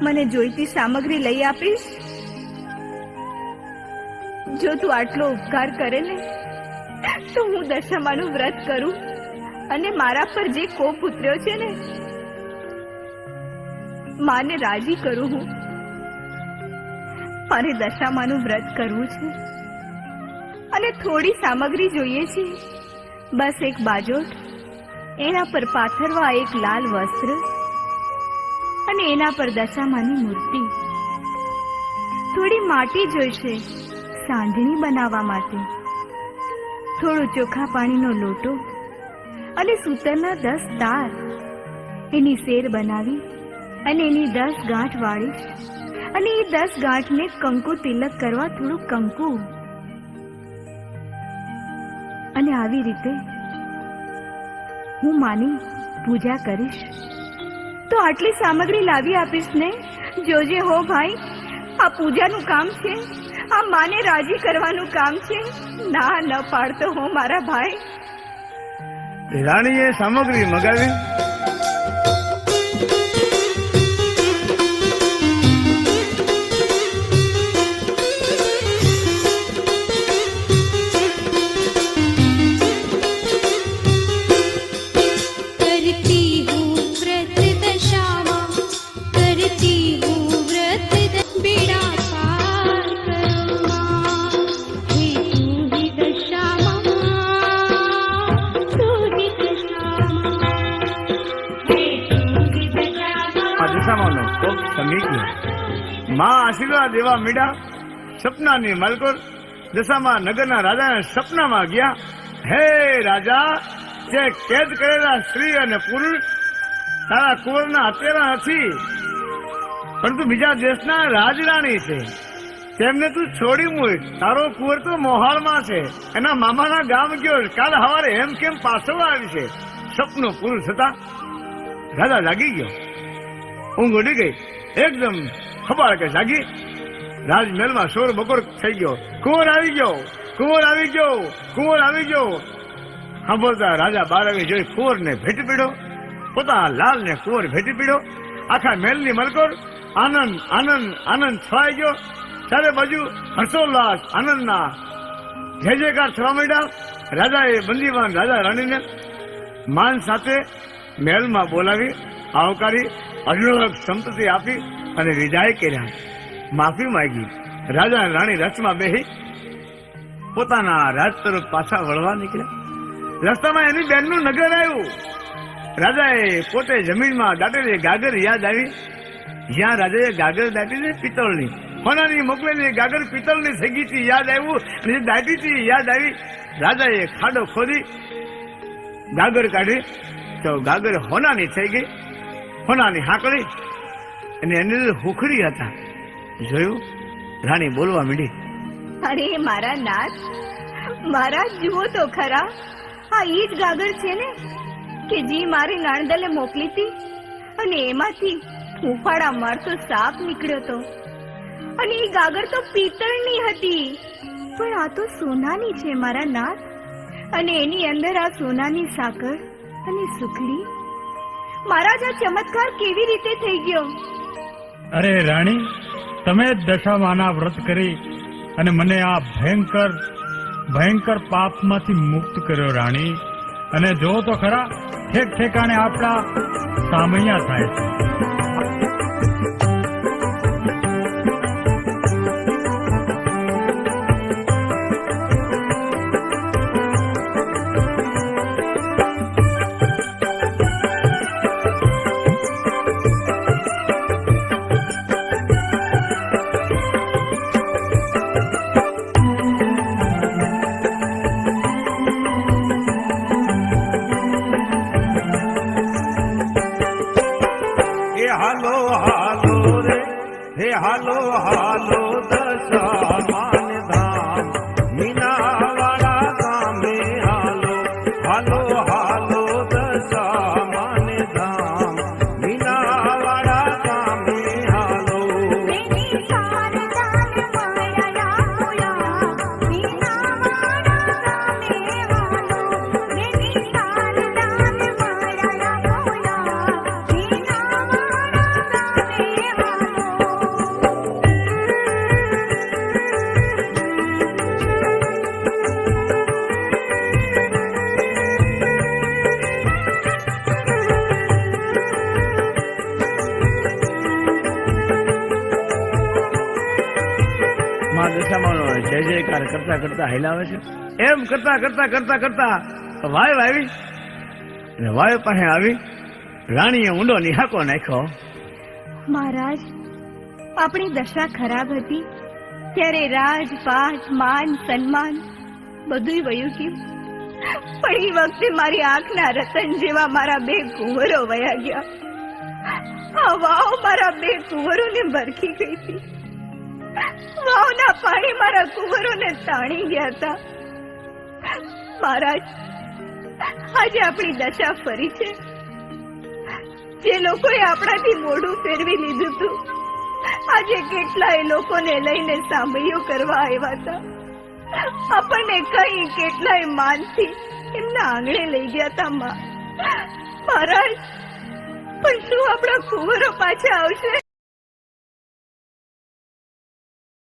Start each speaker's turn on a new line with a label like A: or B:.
A: મને જોઈતી સામગ્રી લઈ આપીશ? જો તું આટલો ઉપકાર કરે ને તો હું દશામાનું વ્રત કરું અને મારા પર જે કોપ ઉતર્યો છે ને માને રાજી કરું. હું મારે દશામાનું વ્રત કરવું છે અને થોડી સામગ્રી જોઈએ છે. બસ એક બાજોટ, એના પર પાથરવા એક લાલ વસ્ત્ર અને એના પર દશામાની મૂર્તિ. થોડી માટી જોઈશે સાંઢણી બનાવવા માટે, થોડો ચોખા પાણીનો લોટો અને સૂતરના 10 તાર. એની શેર બનાવી અને એની 10 ગાંઠ વાળીશ અને એ 10 ગાંઠને કંકુ તિલક કરવા થોડું કંકુ. અને આવી રીતે હું માની પૂજા કરીશ. તો આટલી સામગ્રી લાવી આપીશ ને? જોજે હો ભાઈ, આ પૂજાનું કામ છે, આ માને રાજી કરવાનું કામ છે. ના ન પાડતો હો મારા ભાઈ.
B: રાણીએ સામગ્રી મગાવી. માં આશીર્વાદ દેવા મીડા. સપનાની માલકોર દશામાં નગરના રાજાના સપનામાં ગયા. હે રાજા, જે કેદ કરેલા સ્ત્રી અને પુરુષ તારા કુંવરના હત્યારા નથી, પરંતુ બીજા દેશના રાજરાણી છે. તેમને તું છોડી મૂક. તારો કુંવર તો મોહાળમાં છે, એના મામાના ગામ ગયો. કાલે સવારે એમ કેમ પાછો આવી છે. સપનું પૂરું થતા રાજા જાગી ગયો. ઊંઘ ઉડી ગઈ. એકદમ ખબર કે જાગી. રાજમહેલમાં શોર બકોર થઈ ગયો. કુંવર આવી ગયો, કુંવર આવી ગયો, કુંવર આવી ગયો. સાંભળતા રાજા બહાર આવી જોઈ કુંવરને ભેટી પીડ્યો. પોતાના લાલને કુંવર ભેટી પીડ્યો. આખા મહેલની મલકોર આનંદ આનંદ આનંદ છવાઈ ગયો. ચારે બાજુ હર્ષોલ્લાસ આનંદના જય જયકાર થવા માંડ્યા. રાજાએ બંદીવાન રાજા રાણીને માન સાથે મહેલમાં બોલાવી આવકારી અઢળક સંપત્તિ આપી અને વિદાય કર્યા. માફી માંગી. રાજા અને રાણી રથમાં બેસી પોતાના રાજ તરફ પાછા વળવા નીકળ્યા. રસ્તામાં એની બહેનનું નગર આવ્યું. રાજાએ પોતે જમીનમાં દાટેલી ગાગર યાદ આવી. જ્યાં રાજાએ ગાગર દાટી છે પિત્તળની, સોનાની મોકલેલી ગાગર પિત્તળની સગીથી યાદ આવ્યું અને જે દાટીથી યાદ આવી. રાજાએ ખાડો ખોદી ગાગર કાઢી તો ગાગર હોનાની થઈ ગઈ. હોનાની હાંકળી અને એની અંદર હુખડી હતા. જોયું? રાણી બોલવા માંડી.
A: અરે મારા નાથ, મારા જુઓ તો ખરા, આ ઈ જ ગાગર છે ને કે જે મારી નાણદલે મોકલી હતી અને એમાંથી ઉફાળા મારતો સાપ નીકળ્યો હતો. અને એ ગાગર તો પિત્તળની હતી, પણ આ તો સોનાની છે મારા નાથ. અને એની અંદર આ સોનાની સાકર અને સુખડી. મહારાજ, આ ચમત્કાર કેવી રીતે થઈ ગયો?
C: અરે રાણી, તમે જ દશામાના વ્રત કરી અને મને આ ભયંકર પાપમાંથી મુક્ત કર્યો રાણી. અને જો તો ખરા, ઠેક ઠેકાણે આપણા સામૈયા થાય છે.
B: હાલો હાલો દશામાન ધામ મીનાવાળા ગામે. હાલો હાલો હાલો દશામાન ધામ મીનાવાળા ગામે. હાલો દશામાનો જય જયકાર કરતા કરતા હિલાવે છે. એમ કરતા કરતા કરતા કરતા વાયુ આવી અને વાયુ પાસે આવી રાણીએ ઊંડો નિહાકો નાખ્યો.
A: મહારાજ, આપણી દશા ખરાબ હતી ત્યારે રાજપાટ માન સન્માન બધુંય વયું ગયું, પણ એ વખતે મારી આંખના રતન જેવા મારા 2 કુંવરો વયા ગયા. આ વાવ મારા 2 કુંવરોને બરખી ગઈ હતી. વાવના પાણી મારા કુંવરોને તાણી ગયા હતા. મહારાજ, આજે આપણી દશા ફરી છે. જે લોકોએ આપણાથી મોઢું ફેરવી લીધું હતું, આજે કેટલાય લોકોને લઈને સામૈયો કરવા આવ્યા હતા. આપણને કઈ કેટલાય માનથી એમના આંગણે લઈ ગયા હતા. મહારાજ, પણ શું આપણા કુંવરો પાછા આવશે?